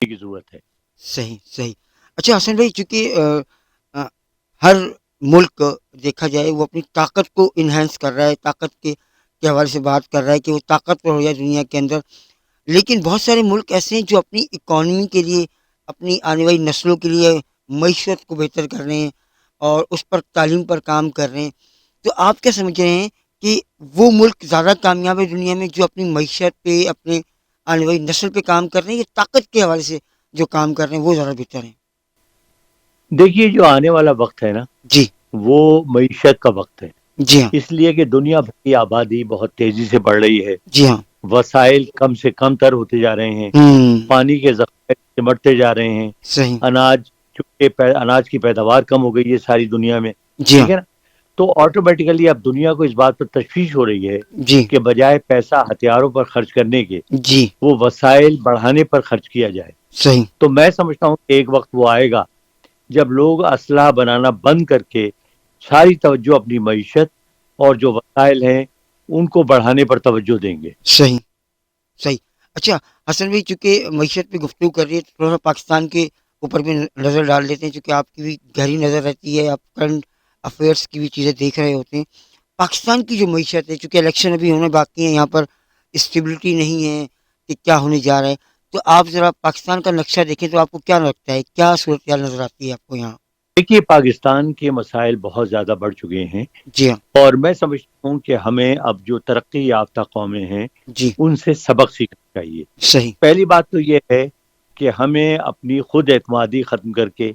کی ضرورت ہے. صحیح صحیح. اچھا حسن بھائی، چونکہ ہر ملک دیکھا جائے وہ اپنی طاقت کو انہینس کر رہا ہے، طاقت کے حوالے سے بات کر رہا ہے کہ وہ طاقتور ہو جائے دنیا کے اندر، لیکن بہت سارے ملک ایسے ہیں جو اپنی اکانومی کے لیے، اپنی آنے والی نسلوں کے لیے معیشت کو بہتر کر رہے ہیں اور اس پر تعلیم پر کام کر رہے ہیں. تو آپ کیا سمجھ رہے ہیں کہ وہ ملک زیادہ کامیاب ہے دنیا میں جو اپنی معیشت پہ، اپنے آنے والی نسل پہ کام کر رہے ہیں، یا طاقت کے حوالے سے جو کام کر رہے ہیں وہ زیادہ بہتر ہیں؟ دیکھیے، جو آنے والا وقت ہے نا، جی وہ معیشت کا وقت ہے. جی ہاں اس لیے کہ دنیا بھر کی آبادی بہت تیزی سے بڑھ رہی ہے، جی ہاں. وسائل کم سے کم تر ہوتے جا رہے ہیں، پانی کے ذخائر سمٹتے جا رہے ہیں، صحیح. اناج چونکہ اناج کی پیداوار کم ہو گئی ہے ساری دنیا میں. جی ہاں. ٹھیک ہے نا. تو آٹومیٹیکلی اب دنیا کو اس بات پر تشویش ہو رہی ہے جی کہ بجائے پیسہ ہتھیاروں پر خرچ کرنے کے، جی وہ وسائل بڑھانے پر خرچ کیا جائے. صحیح. تو میں سمجھتا ہوں کہ ایک وقت وہ آئے گا جب لوگ اسلحہ بنانا بند کر کے ساری توجہ اپنی معیشت اور جو وسائل ہیں ان کو بڑھانے پر توجہ دیں گے. صحیح صحیح. اچھا حسن بھائی، چونکہ معیشت پہ گفتگو کر رہی ہے تو تھوڑا سا پاکستان کے اوپر بھی نظر ڈال دیتے ہیں، چونکہ آپ کی بھی گہری نظر رہتی ہے، آپ کرنٹ افیئرس کی بھی چیزیں دیکھ رہے ہوتے ہیں. پاکستان کی جو معیشت ہے، چونکہ الیکشن ابھی ہونے باقی ہیں، یہاں پر اسٹیبلٹی نہیں ہے کہ کیا ہونے جا رہا ہے، تو آپ ذرا پاکستان کا نقشہ دیکھیں تو آپ کو کیا لگتا ہے، کیا صورتحال نظر آتی ہے آپ کو یہاں؟ دیکھیے، پاکستان کے مسائل بہت زیادہ بڑھ چکے ہیں، جی ہاں. اور میں سمجھتا ہوں کہ ہمیں اب جو ترقی یافتہ قومیں ہیں جی ان سے سبق سیکھنا چاہیے. صحیح. پہلی بات تو یہ ہے کہ ہمیں اپنی خود اعتمادی ختم کر کے،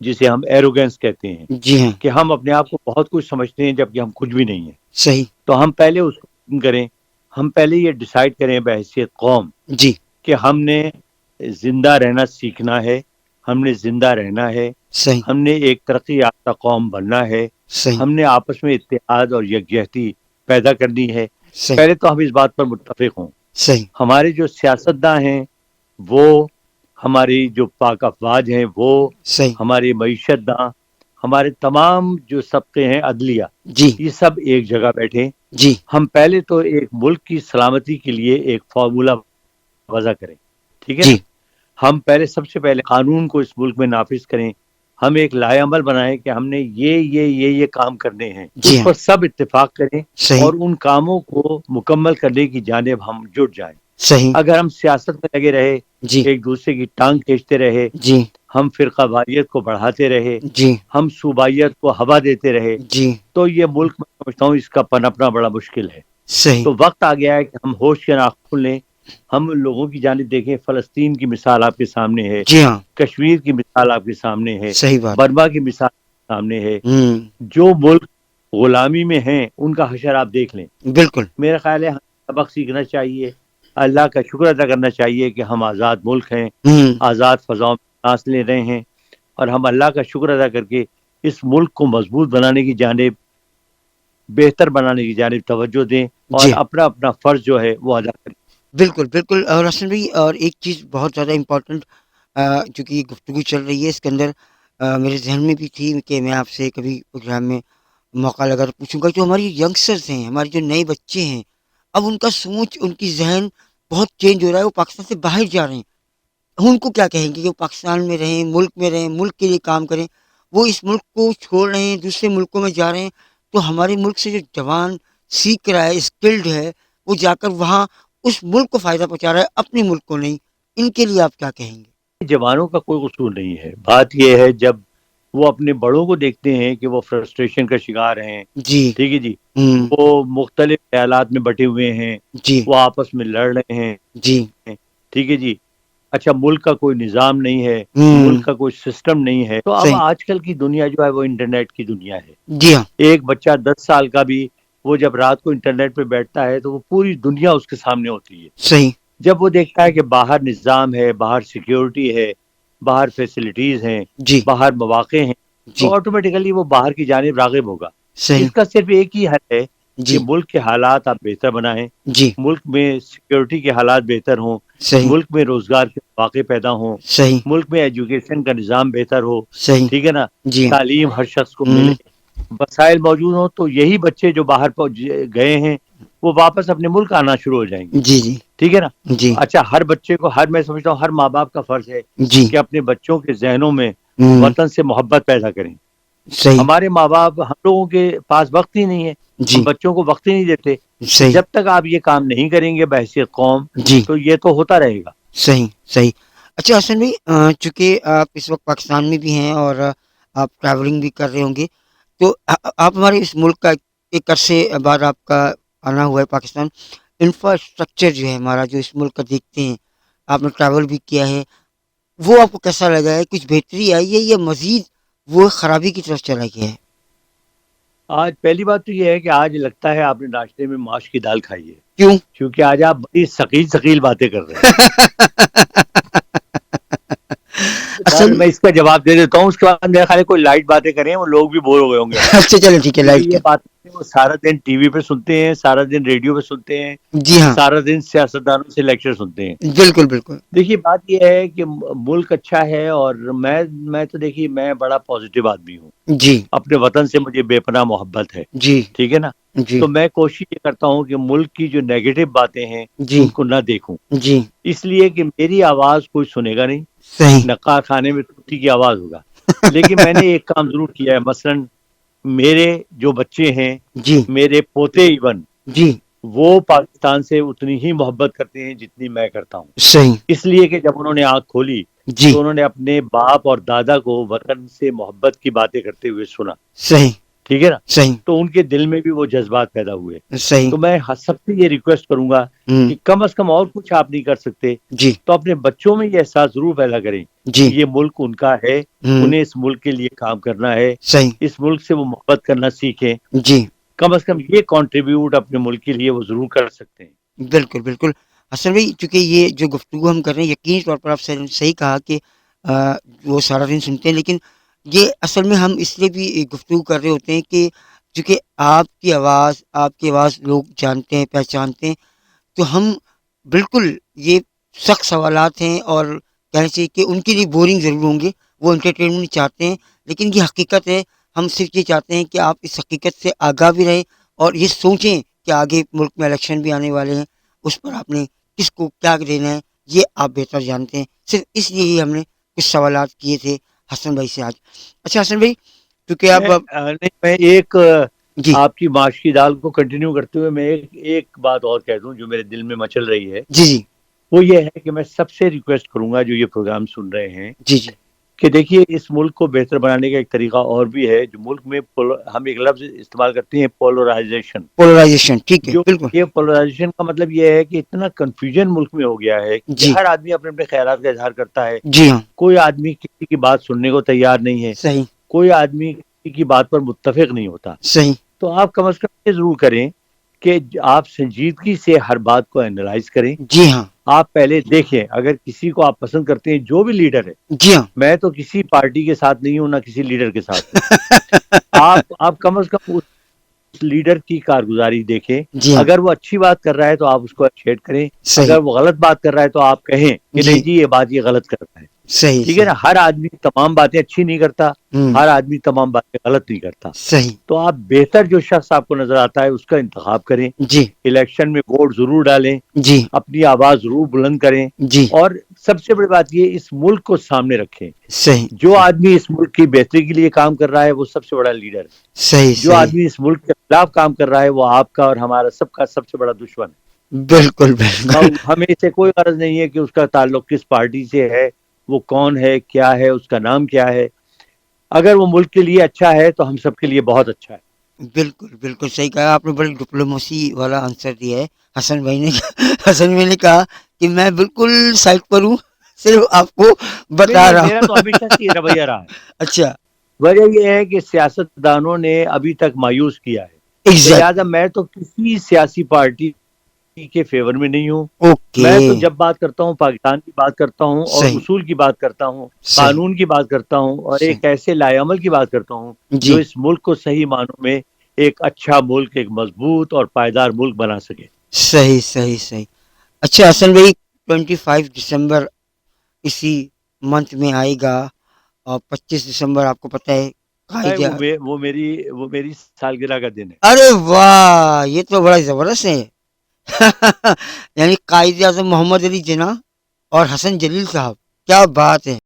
جسے ہم ایروگینس کہتے ہیں، جی ہاں. کہ ہم اپنے آپ کو بہت کچھ سمجھتے ہیں جبکہ ہم کچھ بھی نہیں ہیں. صحیح. تو ہم پہلے اس کو ختم کریں. ہم پہلے یہ ڈیسائیڈ کریں بحیثیت قوم جی کہ ہم نے زندہ رہنا سیکھنا ہے، ہم نے زندہ رہنا ہے، صحیح. ہم نے ایک ترقی یافتہ قوم بننا ہے، صحیح. ہم نے آپس میں اتحاد اور یکجہتی پیدا کرنی ہے. صحیح. پہلے تو ہم اس بات پر متفق ہوں. صحیح. ہمارے جو سیاستداں ہیں وہ، ہماری جو پاک افواج ہیں وہ، صحیح. ہماری معیشت داں، ہمارے تمام جو طبقے ہیں، عدلیہ، جی یہ سب ایک جگہ بیٹھے. جی ہم پہلے تو ایک ملک کی سلامتی کے لیے ایک فارمولہ وضع کریں. ٹھیک ہے نا. جی ہم پہلے، سب سے پہلے قانون کو اس ملک میں نافذ کریں. ہم ایک لائحہ عمل بنائیں کہ ہم نے یہ کام کرنے ہیں، جی اس ہاں. پر سب اتفاق کریں صحیح اور ان کاموں کو مکمل کرنے کی جانب ہم جٹ جائیں. صحیح. اگر ہم سیاست میں لگے رہے، جی ایک دوسرے کی ٹانگ کھینچتے رہے، جی ہم فرقہ واریت کو بڑھاتے رہے، جی ہم صوبائیت کو ہوا دیتے رہے، جی تو یہ ملک، میں سمجھتا ہوں، اس کا پنپنا بڑا مشکل ہے. صحیح. تو وقت آ گیا ہے کہ ہم ہوش کے ناخن کھولیں. ہم لوگوں کی جانب دیکھیں. فلسطین کی مثال آپ کے سامنے ہے، جی ہاں. کشمیر کی مثال آپ کے سامنے ہے، صحیح بات. برما کی مثال آپ کے سامنے ہے. ہوں. جو ملک غلامی میں ہیں ان کا حشر آپ دیکھ لیں. بالکل. میرا خیال ہے ہمیں سبق سیکھنا چاہیے، اللہ کا شکر ادا کرنا چاہیے کہ ہم آزاد ملک ہیں، ہوں. آزاد فضاؤں میں سانس لے رہے ہیں، اور ہم اللہ کا شکر ادا کر کے اس ملک کو مضبوط بنانے کی جانب، بہتر بنانے کی جانب توجہ دیں، اور جی اپنا اپنا فرض جو ہے وہ ادا کریں. بالکل بالکل. اور حسن بھائی، اور ایک چیز بہت زیادہ امپورٹنٹ، چونکہ گفتگو چل رہی ہے اس کے اندر، میرے ذہن میں بھی تھی کہ میں آپ سے کبھی پروگرام میں موقع لگا پوچھوں گا. جو ہماری ینگسٹرز ہیں، ہمارے جو نئے بچے ہیں، اب ان کا سوچ، ان کی ذہن بہت چینج ہو رہا ہے، وہ پاکستان سے باہر جا رہے ہیں. ان کو کیا کہیں گے کہ وہ پاکستان میں رہیں، ملک میں رہیں، ملک کے لیے کام کریں؟ وہ اس ملک کو چھوڑ رہے ہیں، دوسرے ملکوں میں جا رہے ہیں، تو ہمارے ملک سے جو جوان سیکھ رہا ہے، اسکلڈ ہے، وہ جا کر وہاں اس ملک کو فائدہ پہنچا رہا ہے، اپنے ملک کو نہیں. ان کے لیے آپ کیا کہیں گے؟ جوانوں کا کوئی قصور نہیں ہے. بات یہ ہے جب وہ اپنے بڑوں کو دیکھتے ہیں کہ وہ فرسٹریشن کا شکار ہیں، جی ٹھیک ہے جی، ہوں. وہ مختلف خیالات میں بٹے ہوئے ہیں، جی وہ آپس میں لڑ رہے ہیں، جی ٹھیک ہے جی، اچھا، ملک کا کوئی نظام نہیں ہے، ہوں. ملک کا کوئی سسٹم نہیں ہے. تو اب صحیح. آج کل کی دنیا جو ہے وہ انٹرنیٹ کی دنیا ہے. جی ہاں. ایک بچہ 10 سال کا بھی، وہ جب رات کو انٹرنیٹ پہ بیٹھتا ہے تو وہ پوری دنیا اس کے سامنے ہوتی ہے. صحیح. جب وہ دیکھتا ہے کہ باہر نظام ہے، باہر سیکیورٹی ہے، باہر فیسلٹیز ہیں، جی باہر مواقع ہیں، جی تو آٹومیٹیکلی وہ باہر کی جانب راغب ہوگا. صحیح. اس کا صرف ایک ہی حل ہے کہ جی ملک کے حالات آپ بہتر بنائیں، جی ملک میں سیکیورٹی کے حالات بہتر ہوں، صحیح. ملک میں روزگار کے مواقع پیدا ہوں، صحیح. ملک میں ایجوکیشن کا نظام بہتر ہو، صحیح. ٹھیک ہے نا، جی تعلیم ہر شخص کو ملے، ہوں. وسائل موجود ہوں. تو یہی بچے جو باہر گئے ہیں وہ واپس اپنے ملک آنا شروع ہو جائیں گے. جی جی ٹھیک ہے نا. جی اچھا ہر بچے کو میں سمجھتا ہوں ہر ماں باپ کا فرض ہے جی کہ اپنے بچوں کے ذہنوں میں وطن سے محبت پیدا کریں. صحیح ہمارے ماں باپ ہم لوگوں کے پاس وقت ہی نہیں ہے, جی ہم بچوں کو وقت ہی نہیں دیتے. صحیح جب تک آپ یہ کام نہیں کریں گے بحیثیت قوم جی تو یہ تو ہوتا رہے گا. صحیح صحیح. اچھا حسن بھائی چونکہ آپ اس وقت پاکستان میں بھی ہیں اور آپ ٹریولنگ بھی کر رہے ہوں گے تو آپ ہمارے اس ملک کا ایک عرصے بعد آپ کا آنا ہوا ہے پاکستان. انفراسٹرکچر جو ہے ہمارا جو اس ملک کا دیکھتے ہیں آپ نے ٹریول بھی کیا ہے وہ آپ کو کیسا لگا ہے؟ کچھ بہتری آئی ہے یا مزید وہ خرابی کی طرف چلا گیا ہے؟ آج پہلی بات تو یہ ہے کہ آج لگتا ہے آپ نے ناشتے میں ماش کی دال کھائی ہے, کیوں؟ کیونکہ آج آپ بڑی ثقیل ثقیل باتیں کر رہے ہیں. اصل میں اس کا جواب دے دیتا ہوں, اس کے بعد میرا خیال ہے کوئی لائٹ باتیں کریں وہ لوگ بھی بور ہو گئے ہوں گے ہم سے, اچھا چلو ٹھیک ہے کیونکہ لائٹ یہ کر. باتیں وہ سارا دن ٹی وی پہ سنتے ہیں, سارا دن ریڈیو پہ سنتے ہیں, جی ہاں سارا دن سیاستدانوں سے لیکچر سنتے ہیں. بالکل بالکل دیکھیے بات یہ ہے کہ ملک اچھا ہے اور میں تو دیکھیے میں بڑا پازیٹیو آدمی ہوں, جی اپنے وطن سے مجھے بے پناہ محبت ہے. جی ٹھیک ہے نا. جی تو میں کوشش یہ کرتا ہوں کہ ملک کی جو نیگیٹو باتیں ہیں جی ان کو نہ دیکھوں, جی اس لیے کہ میری آواز کوئی سنے گا نہیں, صحیح نقا خانے میں ٹوٹی کی آواز ہوگا. لیکن میں نے ایک کام ضرور کیا ہے, مثلا میرے جو بچے ہیں, جی میرے پوتے ایون, جی وہ پاکستان سے اتنی ہی محبت کرتے ہیں جتنی میں کرتا ہوں. صحیح اس لیے کہ جب انہوں نے آنکھ کھولی جی تو انہوں نے اپنے باپ اور دادا کو وطن سے محبت کی باتیں کرتے ہوئے سنا. صحیح ٹھیک ہے نا. صحیح تو ان کے دل میں بھی وہ جذبات پیدا ہوئے. صحیح تو میں سب سے یہ ریکویسٹ کروں گا ہوں کہ کم از کم اور کچھ آپ نہیں کر سکتے جی تو اپنے بچوں میں یہ احساس ضرور پیدا کریں جی کہ یہ ملک ان کا ہے, ہوں انہیں اس ملک کے لیے کام کرنا ہے, صحیح اس ملک سے وہ محبت کرنا سیکھیں. جی کم از کم یہ کنٹریبیوٹ اپنے ملک کے لیے وہ ضرور کر سکتے ہیں. بالکل بالکل. حسن بھائی چونکہ یہ جو گفتگو ہم کر رہے ہیں یقینی طور پر آپ صحیح کہا کہ وہ سارا دن سنتے ہیں, لیکن یہ اصل میں ہم اس لیے بھی گفتگو کر رہے ہوتے ہیں کہ چونکہ آپ کی آواز لوگ جانتے ہیں پہچانتے ہیں تو ہم بالکل یہ سخت سوالات ہیں اور کہنا چاہیے کہ ان کے لیے بورنگ ضرور ہوں گے, وہ انٹرٹینمنٹ چاہتے ہیں, لیکن یہ حقیقت ہے. ہم صرف یہ چاہتے ہیں کہ آپ اس حقیقت سے آگاہ بھی رہیں اور یہ سوچیں کہ آگے ملک میں الیکشن بھی آنے والے ہیں, اس پر آپ نے کس کو کیا دینا ہے یہ آپ بہتر جانتے ہیں. صرف اس لیے ہی ہم نے کچھ سوالات کیے تھے حسن بھائی سے آج. اچھا حسن بھائی کیونکہ آپ میں ایک جی آپ کی ماش کی دال کو کنٹینیو کرتے ہوئے میں ایک بات اور کہہ دوں جو میرے دل میں مچل رہی ہے. جی جی وہ یہ ہے کہ میں سب سے ریکویسٹ کروں گا جو یہ پروگرام سن رہے ہیں جی جی کہ دیکھیے اس ملک کو بہتر بنانے کا ایک طریقہ اور بھی ہے. جو ملک میں ہم ایک لفظ استعمال کرتے ہیں پولرائزیشن. پولرائزیشن ٹھیک ہے جو بالکل یہ پولرائزیشن کا مطلب یہ ہے کہ اتنا کنفیوژن ملک میں ہو گیا ہے کہ جی ہر آدمی اپنے اپنے خیالات کا اظہار کرتا ہے. جی ہاں کوئی آدمی کسی کی بات سننے کو تیار نہیں ہے, صحیح کوئی آدمی کسی کی بات پر متفق نہیں ہوتا. صحیح تو آپ کم از کم یہ ضرور کریں کہ آپ سنجیدگی سے ہر بات کو اینالائز کریں. جی ہاں آپ پہلے دیکھیں اگر کسی کو آپ پسند کرتے ہیں جو بھی لیڈر ہے, جی ہاں میں تو کسی پارٹی کے ساتھ نہیں ہوں نہ کسی لیڈر کے ساتھ ہوں, آپ کم از کم اس لیڈر کی کارگزاری دیکھیں. جی ہاں اگر وہ اچھی بات کر رہا ہے تو آپ اس کو اپریشیٹ کریں, صحیح اگر وہ غلط بات کر رہا ہے تو آپ کہیں کہ جی نہیں جی یہ بات یہ غلط کر رہا ہے. صحیح ٹھیک ہے نا. صحیح ہر آدمی تمام باتیں اچھی نہیں کرتا, ہوں ہر آدمی تمام باتیں غلط نہیں کرتا. صحیح تو آپ بہتر جو شخص آپ کو نظر آتا ہے اس کا انتخاب کریں, جی الیکشن میں ووٹ ضرور ڈالیں, جی اپنی آواز ضرور بلند کریں, جی اور سب سے بڑی بات یہ اس ملک کو سامنے رکھیں. صحیح جو آدمی اس ملک کی بہتری کے لیے کام کر رہا ہے وہ سب سے بڑا لیڈر ہے. صحیح جو صحیح آدمی اس ملک کے خلاف کام کر رہا ہے وہ آپ کا اور ہمارا سب کا سب سے بڑا دشمن ہے. بالکل بالکل ہمیں اس سے کوئی غرض نہیں ہے کہ اس کا تعلق کس پارٹی سے ہے, وہ کون ہے, کیا ہے, اس کا نام کیا ہے. اگر وہ ملک کے لیے اچھا ہے تو ہم سب کے لیے بہت اچھا ہے. بالکل بالکل صحیح کہا آپ نے, بڑی ڈپلومیسی والا آنسر دیا ہے حسن بھائی نے. حسن بھائی نے کہا کہ میں بالکل سائڈ پر ہوں, صرف آپ کو بتا نہیں, رہا میرا تو ہوں. ہمیشہ سے یہ رویہ رہا ہے. اچھا وجہ یہ ہے کہ سیاستدانوں نے ابھی تک مایوس کیا ہے, تو ایگزیکٹ لہذا میں تو کسی سیاسی پارٹی کے فیور میں نہیں ہوں. اوکے میں تو جب بات کرتا ہوں پاکستان کی بات کرتا ہوں اور صحیح اصول کی بات کرتا ہوں, صحیح قانون کی بات کرتا ہوں, اور صحیح ایک ایسے لائے عمل کی بات کرتا ہوں جو جی اس ملک کو صحیح معنوں میں ایک اچھا ملک, ایک مضبوط اور پائیدار ملک بنا سکے. صحیح صحیح صحیح. اچھا حسن بھائی 25 دسمبر اسی منتھ میں آئے گا اور 25 دسمبر آپ کو پتہ ہے وہ میری سالگرہ کا دن ہے. ارے واہ یہ تو بڑا زبردست ہے. یعنی قائد اعظم محمد علی جناح اور حسن جلیل صاحب، کیا بات ہے!